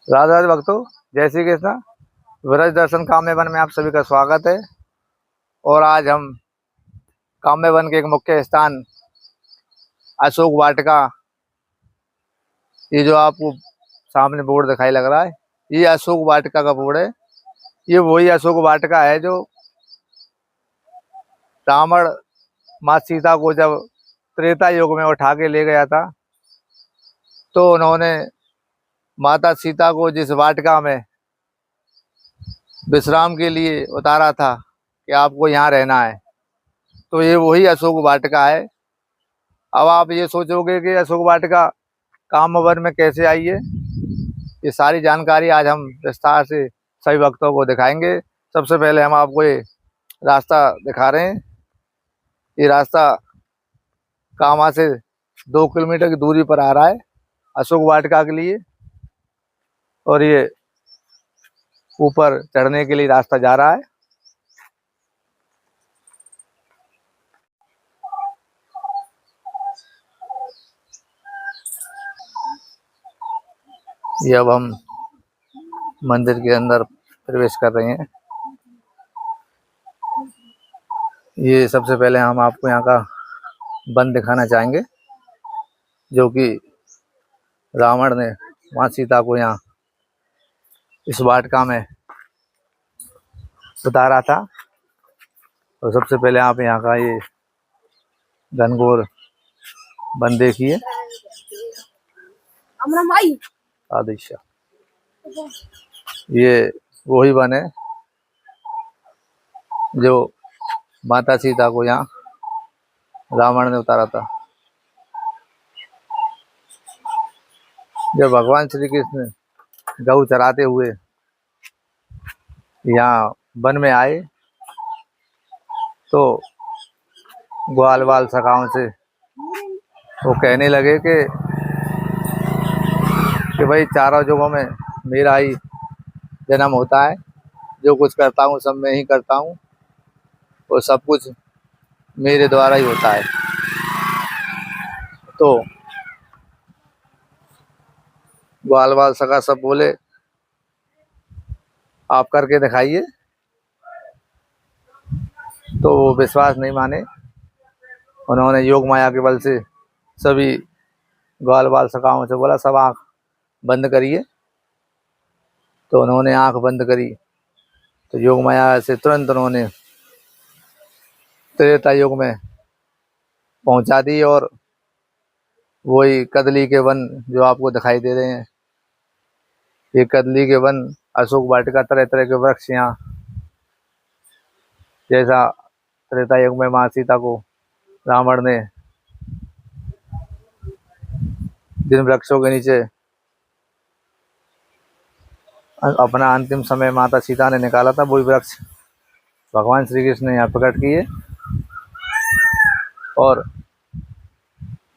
राधे राधे भक्तों, जय श्री कृष्ण। व्रज दर्शन काम्य वन में आप सभी का स्वागत है। और आज हम काम्य वन के एक मुख्य स्थान अशोक वाटिका, ये जो आपको सामने बोर्ड दिखाई लग रहा है, ये अशोक वाटिका का बोर्ड है। ये वही अशोक वाटिका है जो रावण माँ सीता को जब त्रेता युग में उठा के ले गया था, तो उन्होंने माता सीता को जिस वाटिका में विश्राम के लिए उतारा था कि आपको यहाँ रहना है, तो ये वही अशोक वाटिका है। अब आप ये सोचोगे कि अशोक वाटिका काम्य वन में कैसे आई है। ये सारी जानकारी आज हम विस्तार से सभी भक्तों को दिखाएंगे। सबसे पहले हम आपको ये रास्ता दिखा रहे हैं। ये रास्ता कामा से 2 किलोमीटर की दूरी पर आ रहा है अशोक वाटिका के लिए, और ये ऊपर चढ़ने के लिए रास्ता जा रहा है। ये अब हम मंदिर के अंदर प्रवेश कर रहे हैं। ये सबसे पहले हम आपको यहाँ का वन दिखाना चाहेंगे, जो कि रावण ने माँ सीता को यहाँ इस वाटिका में उतारा था। तो सबसे पहले आप यहाँ का ये घनघोर वन देखिए। आदिशा, ये वही वन है जो माता सीता को यहाँ रावण ने उतारा था। जब भगवान श्री कृष्ण गऊ चराते हुए यहाँ वन में आए, तो ग्वाल बाल सखाओं से वो कहने लगे कि भाई चारों युगों में मेरा ही जन्म होता है, जो कुछ करता हूँ सब मैं ही करता हूँ, और सब कुछ मेरे द्वारा ही होता है। तो ग्वाल बाल सखा सब बोले आप करके दिखाइए। तो वो विश्वास नहीं माने। उन्होंने योग माया के बल से सभी ग्वाल बाल सखाओं से बोला सब आँख बंद करिए। तो उन्होंने आँख बंद करी, तो योग माया से तुरंत उन्होंने त्रेता युग में पहुंचा दी। और वही कदली के वन जो आपको दिखाई दे रहे हैं, ये कदली के वन अशोक वाटिका, तरह तरह के वृक्ष यहाँ, जैसा त्रेता युग में माँ सीता को रावण ने जिन वृक्षों के नीचे अपना अंतिम समय माता सीता ने निकाला था, वही वृक्ष भगवान श्री कृष्ण ने यहाँ प्रकट किए और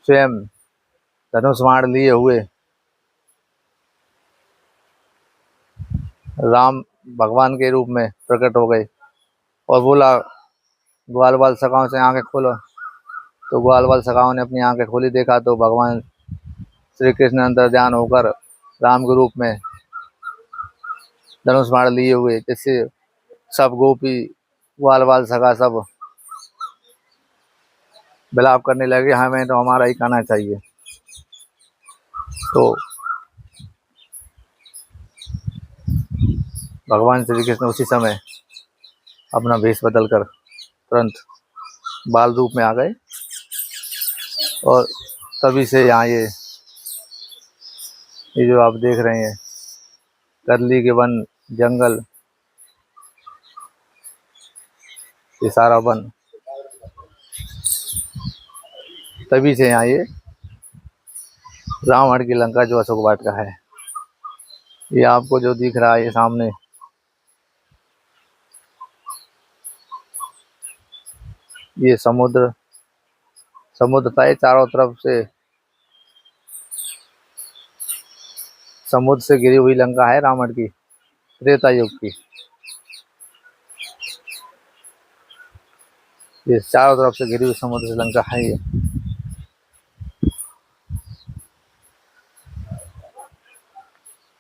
स्वयं धनुष बाण लिए हुए राम भगवान के रूप में प्रकट हो गए और बोला ग्वाल बाल सखाओं से आंखें खोलो। तो ग्वाल बाल सखाओं ने अपनी आंखें खोली, देखा तो भगवान श्री कृष्ण अंतर्ध्यान होकर राम के रूप में धनुष बाण लिए हुए, जिससे सब गोपी ग्वाल बाल सखा सब विलाप करने लगे, हमें तो हमारा ही कहना चाहिए। तो भगवान श्री कृष्ण उसी समय अपना वेश बदल कर तुरंत बाल रूप में आ गए, और तभी से यहाँ ये जो आप देख रहे हैं कदली के वन, जंगल, ये सारा वन, तभी से यहाँ ये रावण की लंका जो अशोक वाटिका है, ये आपको जो दिख रहा है ये सामने, ये समुद्र था। ये चारों तरफ से समुद्र से घिरी हुई लंका है रावण की, त्रेता युग की। ये चारों तरफ से घिरी हुई समुद्र से लंका है ये।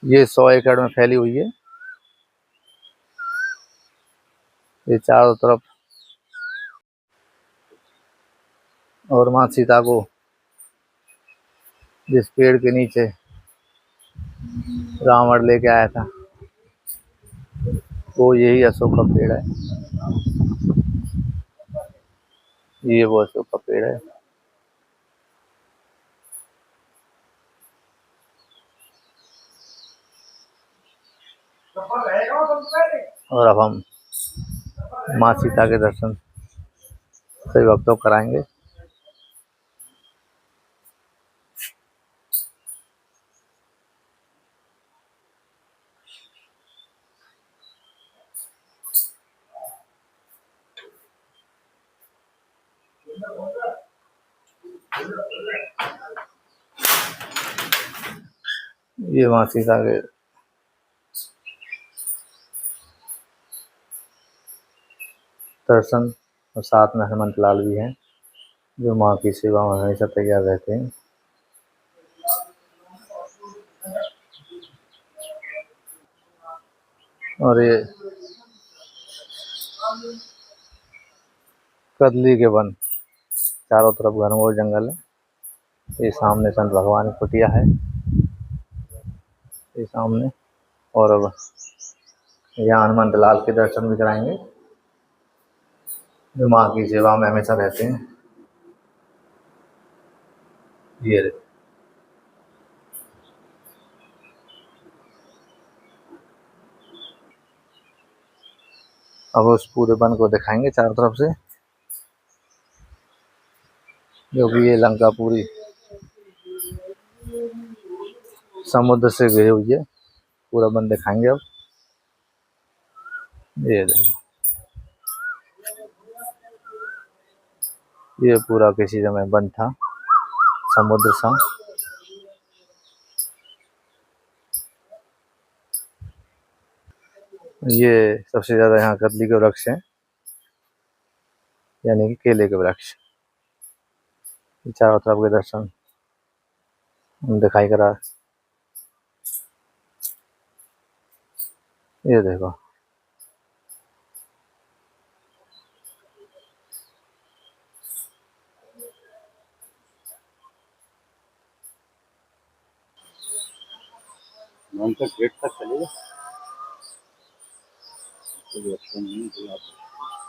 ये 100 एकड़ में फैली हुई है। ये चारों तरफ। और माँ सीता को जिस पेड़ के नीचे रावण लेके आया था वो यही अशोक का पेड़ है। ये वो अशोक का पेड़ है। और अब हम माँ सीता के दर्शन सभी भक्तों को कराएंगे। ये माँ सीता के दर्शन और साथ में हनुमंत लाल भी हैं जो माँ की सेवा में हमेशा तैयार रहते हैं। और ये कदली के वन, चारों तरफ घनघोर जंगल है। ये सामने संत भगवान की कुटिया है, ये सामने। और अब यहाँ हनुमंत लाल के दर्शन भी कराएंगे जो माँ की सेवा में हमेशा रहते हैं। ये अब उस पूरे वन को दिखाएंगे चारों तरफ से, जो कि ये लंका पूरी समुद्र से घिरी हुई है। पूरा वन दिखाएंगे अब। ये देखो, ये पूरा किसी समय वन था, समुद्र सा। ये सबसे ज्यादा यहाँ कदली के वृक्ष हैं, यानी कि केले के वृक्ष। चारों तरफ के दर्शन दिखाई करा। ये देखो, गेट तक चलेगा।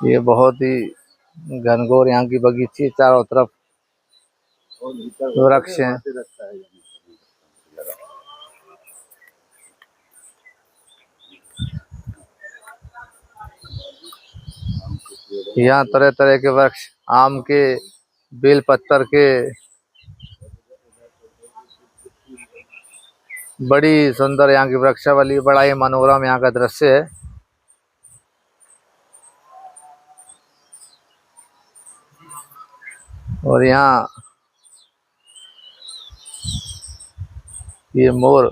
ये बहुत ही घनघोर यहाँ की बगीची, चारों तरफ वृक्ष हैं। यहाँ तरह तरह के वृक्ष, आम के, बेल पत्तर के, बड़ी सुंदर यहाँ की वृक्षावली, बड़ा ही मनोरम यहाँ का दृश्य है। और यहाँ ये मोर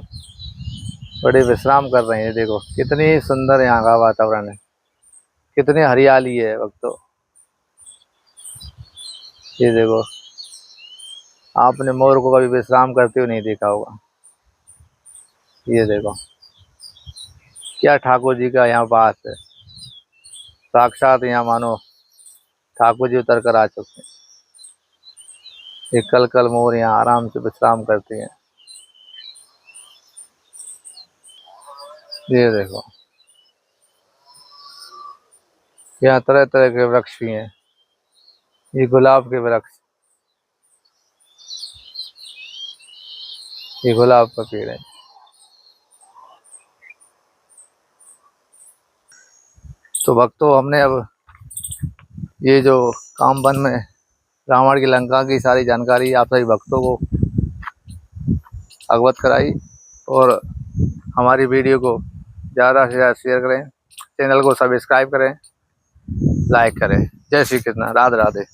बड़े विश्राम कर रहे हैं। देखो कितनी सुंदर यहाँ का वातावरण है, कितनी हरियाली है भक्तों। ये देखो, आपने मोर को कभी विश्राम करते हुए नहीं देखा होगा। ये देखो क्या ठाकुर जी का यहाँ वास है। साक्षात यहाँ मानो ठाकुर जी उतर कर आ चुके हैं। ये कल कल मोर यहाँ आराम से विश्राम करते हैं। ये देखो, यहाँ तरह तरह के वृक्ष भी हैं। ये गुलाब के वृक्ष, ये गुलाब का पेड़ है। तो भक्तों, हमने अब ये जो कामवन में रावण की लंका की सारी जानकारी आप सभी भक्तों को अवगत कराई। और हमारी वीडियो को ज़्यादा से ज़्यादा शेयर करें, चैनल को सब्सक्राइब करें, लाइक करें। जय श्री कृष्ण, राधे राधे।